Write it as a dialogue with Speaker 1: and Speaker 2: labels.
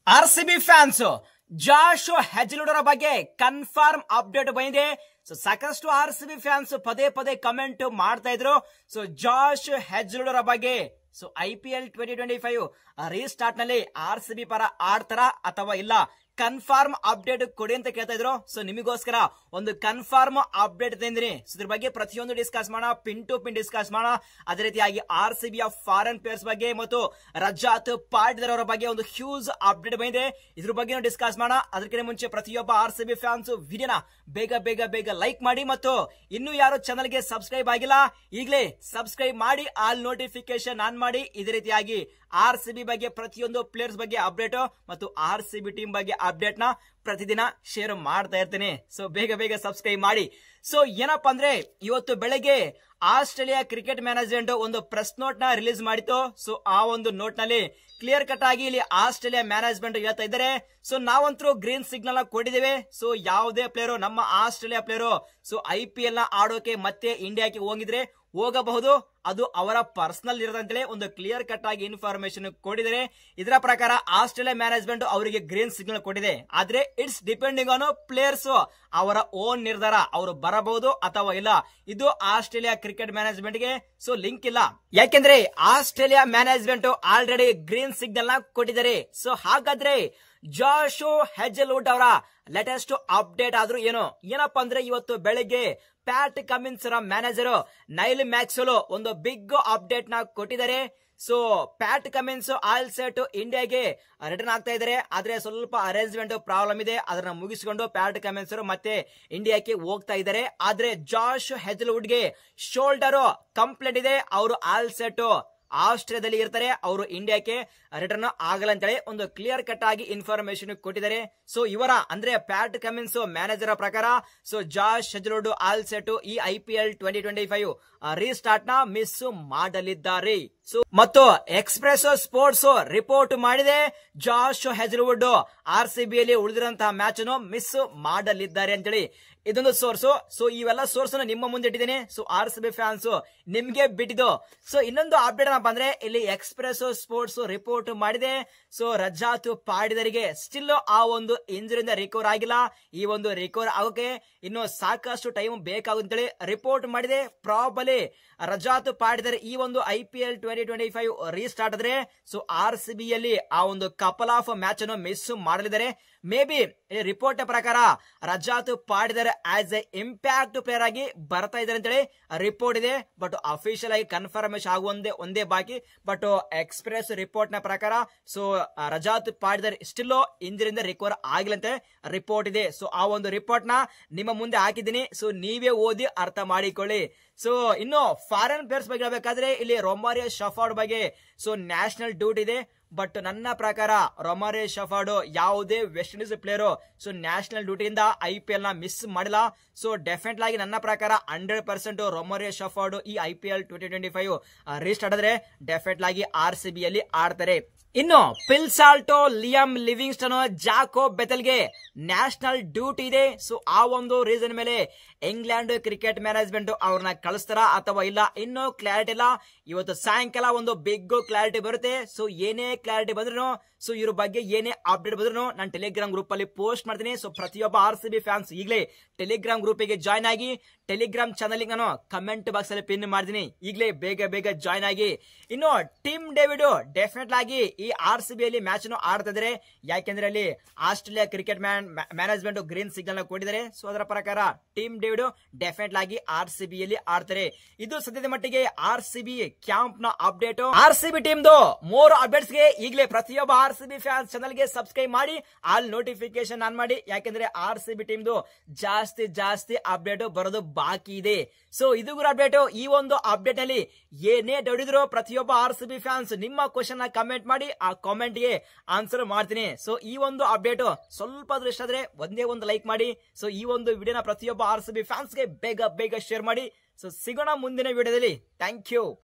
Speaker 1: RCB fans Josh ಹೆಜ್ಲುಡರ ಬಗ್ಗೆ confirm update ಬಂದಿದೆ. So ಸಾಕಷ್ಟು ಆರ್ಸಿಬಿ ಫ್ಯಾನ್ಸ್ ಪದೇ ಪದೇ ಕಮೆಂಟ್ ಮಾಡ್ತಾ ಇದ್ರು. ಸೊ ಜಾಶ್ ಹೆಜ್ಲುಡರ ಬಗ್ಗೆ ಸೊ IPL 2025 ರೀಸ್ಟಾರ್ಟ್ ನಲ್ಲಿ ಆರ್ಸಿಬಿ ಪರ ಆಡ್ತಾರ ಅಥವಾ ಇಲ್ಲ, ಕನ್ಫರ್ಮ್ ಅಪ್ಡೇಟ್ ಕೊಡಿ ಅಂತ ಕೇಳ್ತಾ ಇದ್ರು. ಸೊ ನಿಮಗೋಸ್ಕರ ಒಂದು ಕನ್ಫರ್ಮ್ ಅಪ್ಡೇಟ್ ತಂದಿನಿ. ಸೊ ಇದ್ರ ಬಗ್ಗೆ ಪ್ರತಿಯೊಂದು ಡಿಸ್ಕಸ್ ಮಾಡೋಣ, ಪಿನ್ ಟು ಪಿನ್ ಡಿಸ್ಕಸ್ ಮಾಡೋಣ. ಅದೇ ರೀತಿಯಾಗಿ RCBಯ ಫಾರಿನ್ ಪ್ಲೇಯರ್ಸ್ ಬಗ್ಗೆ ಮತ್ತು ರಜಾತ್ ಪಾಟಿದಾರ್ ಅವರ ಬಗ್ಗೆ ಒಂದು ಹ್ಯೂಜ್ ಅಪ್ಡೇಟ್ ಬಂದಿದೆ. ಇದ್ರ ಬಗ್ಗೆ ಡಿಸ್ಕಸ್ ಮಾಡೋಣ. ಅದಕ್ಕಿಂತ ಮುಂಚೆ ಪ್ರತಿಯೊಬ್ಬ RCB ಫ್ಯಾನ್ಸ್ ವಿಡಿಯೋನ ಬೇಗ ಬೇಗ ಬೇಗ ಲೈಕ್ ಮಾಡಿ ಮತ್ತು ಇನ್ನು ಯಾರು ಚಾನಲ್ಗೆ ಸಬ್ಸ್ಕ್ರೈಬ್ ಆಗಿಲ್ಲ ಈಗಲೇ ಸಬ್ಸ್ಕ್ರೈಬ್ ಮಾಡಿ, ಆಲ್ ನೋಟಿಫಿಕೇಶನ್ ಆನ್ ಮಾಡಿ. ಇದೇ ರೀತಿಯಾಗಿ RCB ಬಗ್ಗೆ ಪ್ರತಿಯೊಂದು ಪ್ಲೇಯರ್ಸ್ ಬಗ್ಗೆ ಅಪ್ಡೇಟ್ ಮತ್ತು RCB ಟೀಮ್ ಬಗ್ಗೆ ಅಪ್ಡೇಟ್ ನ ಪ್ರತಿದಿನ ಶೇರ್ ಮಾಡ್ತಾ ಇರ್ತೇನೆ. ಸೊ ಬೇಗ ಬೇಗ ಸಬ್ಸ್ಕ್ರೈಬ್ ಮಾಡಿ. ಸೊ ಏನಪ್ಪಾ ಅಂದ್ರೆ ಇವತ್ತು ಬೆಳಗ್ಗೆ ಆಸ್ಟ್ರೇಲಿಯಾ ಕ್ರಿಕೆಟ್ ಮ್ಯಾನೇಜ್ಮೆಂಟ್ ಒಂದು ಪ್ರೆಸ್ ನೋಟ್ ನ ರಿಲೀಸ್ ಮಾಡಿತ್ತು. ಸೊ ಆ ಒಂದು ನೋಟ್ ನಲ್ಲಿ ಕ್ಲಿಯರ್ ಕಟ್ ಆಗಿ ಇಲ್ಲಿ ಆಸ್ಟ್ರೇಲಿಯಾ ಮ್ಯಾನೇಜ್ಮೆಂಟ್ ಹೇಳ್ತಾ ಇದ್ದಾರೆ, ಸೊ ನಾವಂತರೂ ಗ್ರೀನ್ ಸಿಗ್ನಲ್ ಕೊಟ್ಟಿದ್ದೇವೆ. ಸೊ ಯಾವುದೇ ಪ್ಲೇಯರು, ನಮ್ಮ ಆಸ್ಟ್ರೇಲಿಯಾ ಪ್ಲೇಯರು ಸೊ IPL ನ ಆಡೋಕೆ ಮತ್ತೆ ಇಂಡಿಯಾಕ್ಕೆ ಹೋಗಿದ್ರೆ ಹೋಗಬಹುದು, ಅದು ಅವರ ಪರ್ಸನಲ್ ಇರೋದಂತೇಳಿ ಒಂದು ಕ್ಲಿಯರ್ ಕಟ್ ಆಗಿ ಇನ್ಫಾರ್ಮೇಶನ್ ಕೊಟ್ಟಿದ್ದಾರೆ. ಇದರ ಪ್ರಕಾರ ಆಸ್ಟ್ರೇಲಿಯಾ ಮ್ಯಾನೇಜ್ಮೆಂಟ್ ಅವರಿಗೆ ಗ್ರೀನ್ ಸಿಗ್ನಲ್ ಕೊಟ್ಟಿದೆ. ಆದ್ರೆ ಇಟ್ಸ್ ಡಿಪೆಂಡಿಂಗ್ ಆನ್ ಪ್ಲೇಯರ್ಸ್, ಅವರ ಓನ್ ನಿರ್ಧಾರ, ಅವರು ಬರಬಹುದು ಅಥವಾ ಇಲ್ಲ. ಇದು ಆಸ್ಟ್ರೇಲಿಯಾ ಕ್ರಿಕೆಟ್ ಮ್ಯಾನೇಜ್ಮೆಂಟ್ ಗೆ ಸೊ ಲಿಂಕ್ ಇಲ್ಲ. ಯಾಕೆಂದ್ರೆ Australia management already green signal ನ ಕೊಟ್ಟಿದ್ದಾರೆ. ಸೊ ಹಾಗಾದ್ರೆ ಜಾಶ್ ಹೆಜ್ಲ್ವುಡ್ ಅವರ ಲೇಟೆಸ್ಟ್ ಅಪ್ಡೇಟ್ ಆದ್ರೂ ಏನಪ್ಪಾ ಅಂದ್ರೆ ಇವತ್ತು ಬೆಳಿಗ್ಗೆ Pat Cummins manager Neil Maxwell ಒಂದು ಬಿಗ್ ಅಪ್ಡೇಟ್ ನ ಕೊಟ್ಟಿದ್ದಾರೆ. So Pat Cummins all set ಇಂಡಿಯಾಗೆ ರಿಟರ್ನ್ ಆಗ್ತಾ ಇದ್ದಾರೆ. ಆದ್ರೆ ಸ್ವಲ್ಪ ಅರೇಂಜ್ಮೆಂಟ್ ಪ್ರಾಬ್ಲಮ್ ಇದೆ, ಅದನ್ನ ಮುಗಿಸಿಕೊಂಡು ಪ್ಯಾಟ್ ಕಮಿನ್ಸ್ ಮತ್ತೆ ಇಂಡಿಯಾಕ್ಕೆ ಹೋಗ್ತಾ ಇದ್ದಾರೆ. ಆದ್ರೆ ಜಾಶ್ ಹೆಜ್ಲ್ವುಡ್ ಗೆ ಶೋಲ್ಡರ್ ಕಂಪ್ಲೇಂಟ್ ಇದೆ, ಅವರು ಆಲ್ ಸೆಟ್ ಆಸ್ಟ್ರೇಲಿಯಾದಲ್ಲಿ ಇರ್ತಾರೆ, ಅವರು ಇಂಡಿಯಾಕ್ಕೆ ರಿಟರ್ನ್ ಆಗಲ್ಲ ಅಂತೇಳಿ ಒಂದು ಕ್ಲಿಯರ್ ಕಟ್ ಆಗಿ ಇನ್ಫಾರ್ಮೇಶನ್ ಕೊಟ್ಟಿದ್ದಾರೆ. ಸೊ ಇವರ ಅಂದ್ರೆ ಪ್ಯಾಟ್ ಕಮಿನ್ಸ್ ಮ್ಯಾನೇಜರ್ ಪ್ರಕಾರ ಸೊ ಜಾಶ್ ಹೆಜ್ಲ್ವುಡ್ ಆಲ್ ಸೆಟ್ ಈ IPL 2025 ರೀಸ್ಟಾರ್ಟ್ ನ ಮಿಸ್ ಮಾಡಲಿದ್ದಾರೆ. ಸೊ ಮತ್ತು ಎಕ್ಸ್ಪ್ರೆಸ್ ಸ್ಪೋರ್ಟ್ಸ್ ರಿಪೋರ್ಟ್ ಮಾಡಿದೆ, ಜಾಶ್ ಹೆಜ್ಲ್ವುಡ್ RCB ಯಲ್ಲಿ ಉಳಿದಿರುವಂತಹ ಮ್ಯಾಚ್ ಅನ್ನು ಮಿಸ್ ಮಾಡಲಿದ್ದಾರೆ ಅಂತೇಳಿ ಇದೊಂದು ಸೋರ್ಸ್. ಸೊ ಇವೆಲ್ಲ ಸೋರ್ಸ್ ನಿಮ್ಮ ಮುಂದೆ ಇಟ್ಟಿದ್ದೇನೆ. ಸೊ RCB ಫ್ಯಾನ್ಸ್ ನಿಮ್ಗೆ ಬಿಟ್ಟಿದ್ದು. ಸೊ ಇನ್ನೊಂದು ಅಪ್ಡೇಟ್ ಏನಪ್ಪ ಅಂದ್ರೆ ಇಲ್ಲಿ ಎಕ್ಸ್ಪ್ರೆಸ್ ಸ್ಪೋರ್ಟ್ಸ್ ರಿಪೋರ್ಟ್ ಮಾಡಿದೆ, ಸೊ ರಜಾತ್ ಪಾಟಿದಾರಿಗೆ ಸ್ಟಿಲ್ ಆ ಒಂದು ಇಂಜುರಿಯಿಂದ ರಿಕವರ್ ಆಗಿಲ್ಲ. ಈ ಒಂದು ರಿಕವರ್ ಆಗೋಕೆ ಇನ್ನು ಸಾಕಷ್ಟು ಟೈಮ್ ಬೇಕಾಗುತ್ತೇಳಿ ರಿಪೋರ್ಟ್ ಮಾಡಿದೆ. ಪ್ರಾಬಲಿ ರಜಾತ್ ಪಾಟಿದಾರ್ ಈ ಒಂದು IPL 2025 ರೀಸ್ಟಾರ್ಟ್ ಆದ್ರೆ ಸೊ RCB ಯಲ್ಲಿ ಆ ಒಂದು ಕಪಲ್ ಆಫ್ ಮ್ಯಾಚ್ ಅನ್ನು ಮಿಸ್ ಮಾಡಲಿದ್ದಾರೆ. ಮೇ ಬಿ ರಿಪೋರ್ಟ್ ಪ್ರಕಾರ Rajat Patidar as a impact player ಆಗಿ ಬರ್ತಾ ಇದ್ದಾರೆ ಅಂತೇಳಿ ರಿಪೋರ್ಟ್ ಇದೆ. ಬಟ್ ಅಫಿಷಿಯಲ್ ಆಗಿ ಕನ್ಫರ್ಮೇಶನ್ ಆಗುವಂತೆ ಒಂದೇ ಬಾಕಿ. ಬಟ್ ಎಕ್ಸ್ಪ್ರೆಸ್ ರಿಪೋರ್ಟ್ ನ ಪ್ರಕಾರ ಸೊ ರಜಾತ್ ಪಾಟಿದಾರ್ ಸ್ಟಿಲ್ ಇಂಜರಿಯಿಂದ ರಿಕವರ್ ಆಗಿಲ್ಲ ಅಂತ ರಿಪೋರ್ಟ್ ಇದೆ. ಸೊ ಆ ಒಂದು ರಿಪೋರ್ಟ್ ನ ನಿಮ್ಮ ಮುಂದೆ ಹಾಕಿದ್ದೀನಿ, ಸೊ ನೀವೇ ಓದಿ ಅರ್ಥ ಮಾಡಿಕೊಳ್ಳಿ. ಸೊ ಇನ್ನು ಫಾರಿನ್ ಪ್ಲೇಯರ್ಸ್ ಬಗ್ಗೆ ಹೇಳ್ಬೇಕಾದ್ರೆ ಇಲ್ಲಿ ರೊಮಾರಿಯೋ ಶಫಾರ್ಡ್ ಬಗ್ಗೆ ಸೊ ನ್ಯಾಷನಲ್ ಡ್ಯೂಟಿ ಇದೆ. ಬಟ್ ನನ್ನ ಪ್ರಕಾರ ರೊಮಾರಿಯೋ ಶಫಾರ್ಡ್ ಯಾವುದೇ West Indies player so national ಡ್ಯೂಟಿಯಿಂದ IPL ನ ಮಿಸ್ ಮಾಡಿಲ್ಲ. ಸೊ ಡೆಫಿನೆಟ್ ಆಗಿ ನನ್ನ ಪ್ರಕಾರ 100% ರೊಮಾರಿಯೋ ಶಫಾರ್ಡ್ ಈ IPL 2025 ರೀಸ್ಟಾರ್ಟ್ ಆದ್ರೆ ಡೆಫಿನೆಟ್ ಆಗಿ RCB ಯಲ್ಲಿ ಆಡ್ತಾರೆ. ಇನ್ನು ಫಿಲ್ ಸಾಲ್ಟೋ, ಲಿಯಮ್ ಲಿವಿಂಗ್ಸ್ಟನ್, ಜಾಕೋ ಬೆಥೆಲ್ಗೆ ನ್ಯಾಷನಲ್ ಡ್ಯೂಟಿ ಇದೆ. ಸೊ ಆ ಒಂದು ರೀಸನ್ ಮೇಲೆ ಇಂಗ್ಲೆಂಡ್ ಕ್ರಿಕೆಟ್ ಮ್ಯಾನೇಜ್ಮೆಂಟ್ ಅವ್ರನ್ನ ಕಳಿಸ್ತಾರ ಅಥವಾ ಇಲ್ಲ ಇನ್ನೂ ಕ್ಲಾರಿಟಿ ಇಲ್ಲ. ಇವತ್ತು ಸಾಯಂಕಾಲ ಒಂದು ಬಿಗ್ ಕ್ಲಾರಿಟಿ ಬರುತ್ತೆ. ಸೊ ಏನೇ ಕ್ಲಾರಿಟಿ ಬಂದ್ರು, ಸೊ ಇವ್ರ ಬಗ್ಗೆ ಏನೇ ಅಪ್ಡೇಟ್ ಬಂದ್ರು ನಾನು ಟೆಲಿಗ್ರಾಮ್ ಗ್ರೂಪ್ ಅಲ್ಲಿ ಪೋಸ್ಟ್ ಮಾಡ್ತೀನಿ. ಸೊ ಪ್ರತಿಯೊಬ್ಬ RCB ಫ್ಯಾನ್ಸ್ ಈಗಲೇ ಟೆಲಿಗ್ರಾಮ್ ಗ್ರೂಪ್ ಗೆ ಜಾಯ್ನ್ ಆಗಿ, ಟೆಲಿಗ್ರಾಮ್ ಚಾನಲ್ ನಾನು ಕಮೆಂಟ್ ಬಾಕ್ಸ್ ಅಲ್ಲಿ ಪಿನ್ ಮಾಡ್ತೀನಿ, ಈಗಲೇ ಬೇಗ ಬೇಗ ಜಾಯ್ನ್ ಆಗಿ. ಇನ್ನು ಟಿಮ್ ಡೇವಿಡ್ ಡೆಫಿನೆಟ್ ಆಗಿ ಈ RCB ಯಲ್ಲಿ ಮ್ಯಾಚ್ ಅನ್ನು ಆಡ್ತಾ ಇದ್ದಾರೆ. ಯಾಕೆಂದ್ರೆ ಅಲ್ಲಿ Australia cricket management green signal ಕೊಟ್ಟಿದ್ದಾರೆ. ಸೊ ಅದರ ಪ್ರಕಾರ ಟಿಮ್ ಡೇವಿಡ್ ಡೆಫಿನೆಟ್ ಆಗಿ RCB ಯಲ್ಲಿ ಆಡ್ತಾರೆ. ಇದು ಸದ್ಯದ ಮಟ್ಟಿಗೆ RCB ಕ್ಯಾಂಪ್ ನ update. RCB team more updates ಗೆ ಈಗಲೇ ಪ್ರತಿಯೊಬ್ಬ RCB ಫ್ಯಾನ್ಸ್ ಚಾನಲ್ ಗೆ ಸಬ್ಸ್ಕ್ರೈಬ್ ಮಾಡಿ, ಆಲ್ ನೋಟಿಫಿಕೇಶನ್ ಆನ್ ಮಾಡಿ. ಯಾಕೆಂದ್ರೆ RCB ಟೀಮ್ ಜಾಸ್ತಿ ಅಪ್ಡೇಟ್ ಬರೋದು ಬಾಕಿ ಇದೆ. ಸೊ ಇದು ಅಪ್ಡೇಟ್. ಈ ಒಂದು ಅಪ್ಡೇಟ್ ನಲ್ಲಿ ಏನೇ ಡೌಟ್ ಪ್ರತಿಯೊಬ್ಬ RCB ಫ್ಯಾನ್ಸ್ ನಿಮ್ಮ ಕ್ವಶನ್ ನ ಕಮೆಂಟ್ ಮಾಡಿ, ಆ ಕಾಮೆಂಟ್ ಗೆ ಆನ್ಸರ್ ಮಾಡ್ತೀನಿ. ಸೊ ಈ ಒಂದು ಅಪ್ಡೇಟ್ ಸ್ವಲ್ಪ ಇಷ್ಟ ಆದ್ರೆ ಒಂದೇ ಒಂದು ಲೈಕ್ ಮಾಡಿ. ಸೊ ಈ ಒಂದು ವಿಡಿಯೋನ ಪ್ರತಿಯೊಬ್ಬ RCB ಫ್ಯಾನ್ಸ್ ಗೆ ಬೇಗ ಬೇಗ ಶೇರ್ ಮಾಡಿ. ಸೊ ಸಿಗೋಣ ಮುಂದಿನ ವಿಡಿಯೋದಲ್ಲಿ. Thank you.